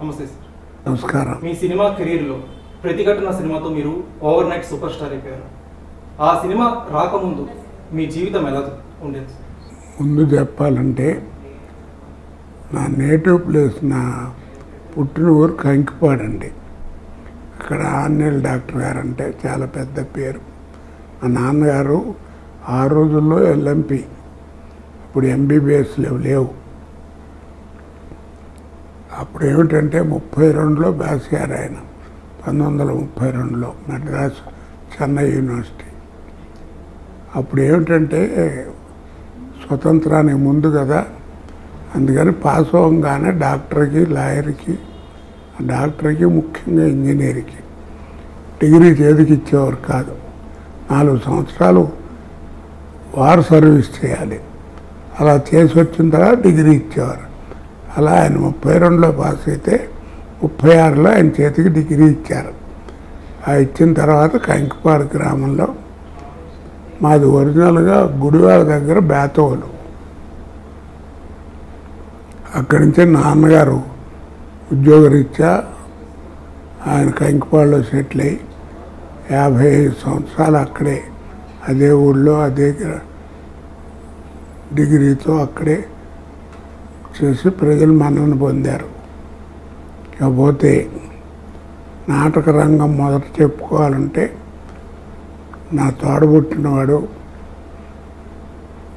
నమస్తే సార్. నమస్కారం. మీ సినిమా కెరీర్లో ప్రతిఘటన సినిమాతో మీరు ఓవర్ నైట్ సూపర్ స్టార్ అయిపోయారు. ఆ సినిమా రాకముందు మీ జీవితం ఎలా ఉండేది? ముందు చెప్పాలంటే నా నేటివ్ ప్లేస్, నా పుట్టిన ఊరు కంకిపాడండి. అక్కడ ఆంజనేయులు డాక్టర్ గారు అంటే చాలా పెద్ద పేరు. మా నాన్నగారు ఆ రోజుల్లో ఎల్ఎంపి, ఇప్పుడు ఎంబీబీఎస్ లేవు. అప్పుడు ఏమిటంటే 32లో పాస్ అయ్యారు ఆయన, 1932లో మద్రాసు చెన్నై యూనివర్సిటీ. అప్పుడు ఏమిటంటే స్వతంత్రానికి ముందు కదా, అందుకని పాస్ అవ్వగానే డాక్టర్కి, లాయర్కి, డాక్టర్కి ముఖ్యంగా ఇంజనీర్కి డిగ్రీ చేతికి ఇచ్చేవారు కాదు. 4 సంవత్సరాలు వార్ సర్వీస్ చేయాలి. అలా చేసి వచ్చిన తర్వాత డిగ్రీ ఇచ్చేవారు. అలా ఆయన 32లో పాస్ అయితే 36లో ఆయన చేతికి డిగ్రీ ఇచ్చారు. ఆ ఇచ్చిన తర్వాత కంకిపాడు గ్రామంలో, మాది ఒరిజినల్గా గుడివాడ దగ్గర బేతోలు. అక్కడి నుంచి నాన్నగారు ఉద్యోగరీత్యా ఆయన కంకిపాడులో సెటిల్ అయ్యి 55 సంవత్సరాలు అక్కడే అదే ఊళ్ళో అదే డిగ్రీతో అక్కడే చేసి ప్రజలు మన్నన పొందారు. ఇకపోతే నాటక రంగం మొదట చెప్పుకోవాలంటే నా తోడబుట్టినవాడు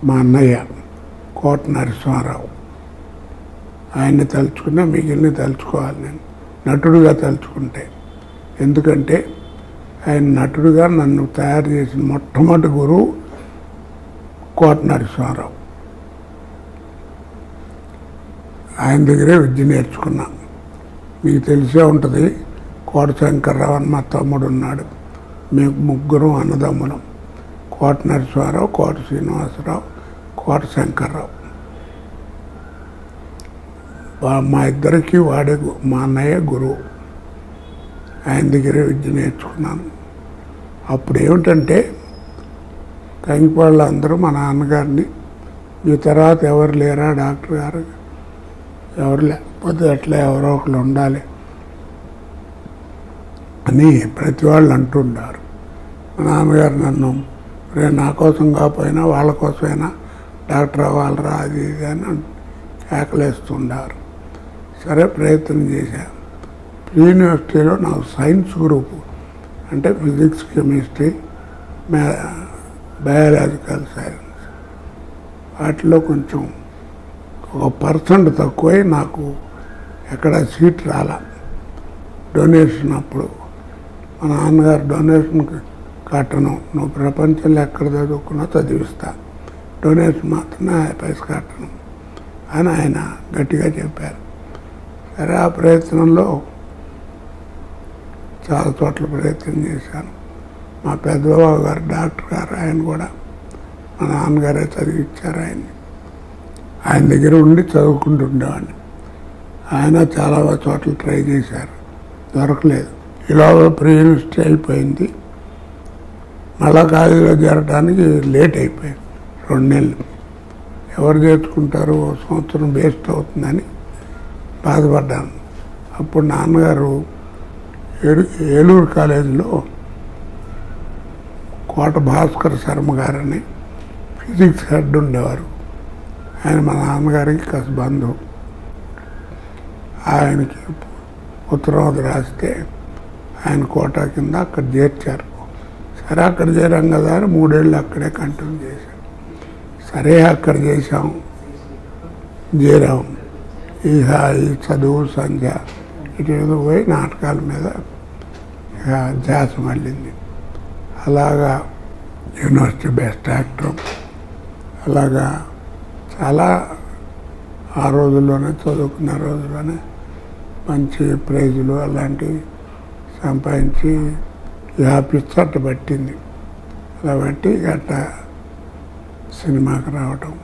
మా అన్నయ్య కోట నరసింహారావు. ఆయన్ని తలుచుకున్నా మిగిలిన తలుచుకోవాలి నేను, నటుడుగా తలుచుకుంటే. ఎందుకంటే ఆయన నటుడుగా నన్ను తయారు చేసిన మొట్టమొదటి గురువు కోట నరసింహారావు. ఆయన దగ్గరే విద్య నేర్చుకున్నా. మీకు తెలిసే ఉంటుంది, కోట శంకర్రావు అని మా తమ్ముడు ఉన్నాడు. మేము ముగ్గురం అన్నదమ్ములం. కోట నరసింహారావు, కోట శ్రీనివాసరావు, కోట శంకర్రావు. మా ఇద్దరికి వాడే మా అన్నయ్య గురువు. ఆయన దగ్గరే విద్య నేర్చుకున్నాను. అప్పుడు ఏమిటంటే కంకిపాడులో అందరూ మా నాన్నగారిని, ఈ తర్వాత ఎవరు లేరా డాక్టర్ గారు, ఎవరు లేకపోతే ఎట్లా ఎవరో ఒకరు ఉండాలి అని ప్రతి వాళ్ళు అంటుండారు. మా నాన్నగారు నన్ను నా కోసం కాకపోయినా వాళ్ళ కోసమైనా డాక్టర్ అవ్వాలరా అది ఇది అని కేకలేస్తుండారు. సరే ప్రయత్నం చేశాను. యూనివర్సిటీలో నాకు సైన్స్ గ్రూపు అంటే ఫిజిక్స్, కెమిస్ట్రీ, బయాలజికల్ సైన్స్, వాటిలో కొంచెం 1% తక్కువై నాకు ఎక్కడ సీట్ రాలా. డొనేషన్ అప్పుడు మా నాన్నగారు డొనేషన్ కట్టను, నువ్వు ప్రపంచంలో ఎక్కడ చదువుకున్నా చదివిస్తా, డొనేషన్ మాత్రమే పైసా కట్టను అని ఆయన గట్టిగా చెప్పారు. సరే ఆ ప్రయత్నంలో చాలా చోట్ల ప్రయత్నం చేశాను. మా పెద్దబాబు గారు డాక్టర్ గారు, ఆయన కూడా మా నాన్నగారే చదివించారు ఆయన్ని. ఆయన దగ్గర ఉండి చదువుకుంటుండేవాడిని. ఆయన చాలా చోట్ల ట్రై చేశారు, దొరకలేదు. ఈలోగా ప్రీ యూనివర్సిటీ అయిపోయింది. మళ్ళా కాలేజీలో చేరడానికి లేట్ అయిపోయింది, 2 నెలలు. ఎవరు చేర్చుకుంటారు, 1 సంవత్సరం వేస్ట్ అవుతుందని బాధపడ్డాను. అప్పుడు నాన్నగారు ఏలూరు కాలేజీలో కోట భాస్కర్ శర్మ గారని ఫిజిక్స్ హెడ్ ఉండేవారు. ఆయన మా నాన్నగారికి కాస్త బంధువు. ఆయనకి ఉత్తరం రాస్తే ఆయన కోట కింద అక్కడ చేర్చారు. సరే అక్కడ చేరాం కదా అని 3 ఏళ్ళు అక్కడే కంటిన్యూ చేశాం. సరే అక్కడ చేరాం. ఈ చదువు సంధ్య ఇటు పోయి నాటకాల మీద ధ్యాస మళ్ళింది. అలాగా యూనివర్సిటీ బెస్ట్ యాక్టర్, అలాగా చాలా ఆ రోజుల్లోనే చదువుకున్న రోజుల్లోనే మంచి ప్రైజులు అలాంటివి సంపాదించి పిచ్చట్టు పట్టింది. అలా బట్టి గట్ట సినిమాకి రావటం.